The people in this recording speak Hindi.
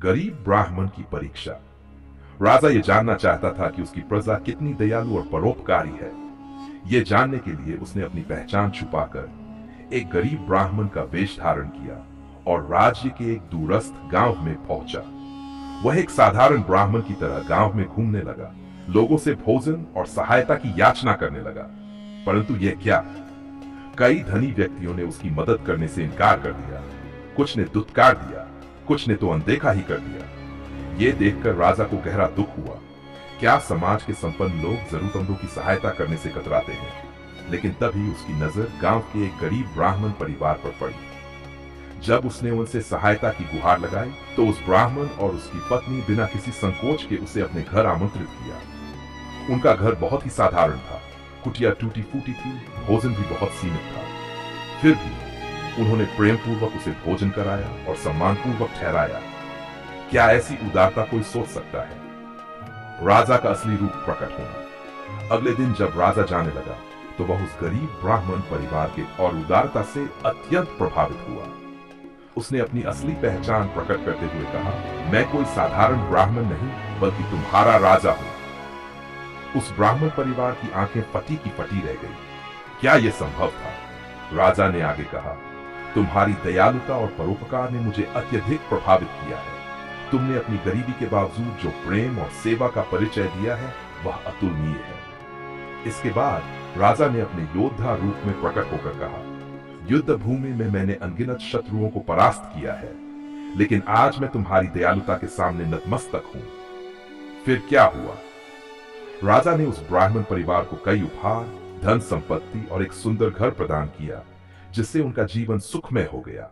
गरीब ब्राह्मण की परीक्षा। राजा ये जानना चाहता था कि उसकी प्रजा कितनी दयालु और परोपकारी है। ये जानने के लिए उसने अपनी पहचान छुपाकर एक गरीब ब्राह्मण का वेश धारण किया और राज्य के एक दूरस्थ गांव में पहुंचा। वह एक साधारण ब्राह्मण की तरह गांव में घूमने लगा, लोगों से भोजन और सहायता की याचना करने लगा। परंतु यह क्या, कई धनी व्यक्तियों ने उसकी मदद करने से इनकार कर दिया। कुछ ने दुत्कार दिया, कुछ ने तो अनदेखा ही कर दिया। ये देखकर राजा को गहरा दुख हुआ। क्या समाज के संपन्न लोग जरूरतमंदों की सहायता करने से कतराते हैं? लेकिन तभी उसकी नजर गांव के एक गरीब ब्राह्मण परिवार पर पड़ी। जब उसने उनसे सहायता की गुहार लगाई तो उस ब्राह्मण और उसकी पत्नी बिना किसी संकोच के उसे अपने घर आमंत्रित किया। उनका घर बहुत ही साधारण था, कुटिया टूटी फूटी थी, भोजन भी बहुत सीमित था। फिर भी उन्होंने प्रेम पूर्वक उसे भोजन कराया और सम्मान पूर्वक ठहराया। क्या ऐसी उदारता कोई सोच सकता है? राजा का असली रूप प्रकट होना। अगले दिन जब राजा जाने लगा तो वह उस गरीब ब्राह्मण परिवार के और उदारता से अत्यंत प्रभावित हुआ। उसने अपनी असली पहचान प्रकट करते हुए कहा, मैं कोई साधारण ब्राह्मण नहीं बल्कि तुम्हारा राजा हूं। उस ब्राह्मण परिवार की आंखें फटी की फटी रह गई। क्या यह संभव था? राजा ने आगे कहा, तुम्हारी दयालुता और परोपकार ने मुझे अत्यधिक प्रभावित किया है। तुमने अपनी गरीबी के बावजूद जो प्रेम और सेवा का परिचय दिया है वह अतुलनीय है। इसके बाद राजा ने अपने योद्धा रूप में प्रकट होकर कहा, युद्ध भूमि में मैंने अनगिनत शत्रुओं को परास्त किया है, लेकिन आज मैं तुम्हारी दयालुता के सामने नतमस्तक हूं। फिर क्या हुआ? राजा ने उस ब्राह्मण परिवार को कई उपहार, धन संपत्ति और एक सुंदर घर प्रदान किया, जिससे उनका जीवन सुखमय हो गया।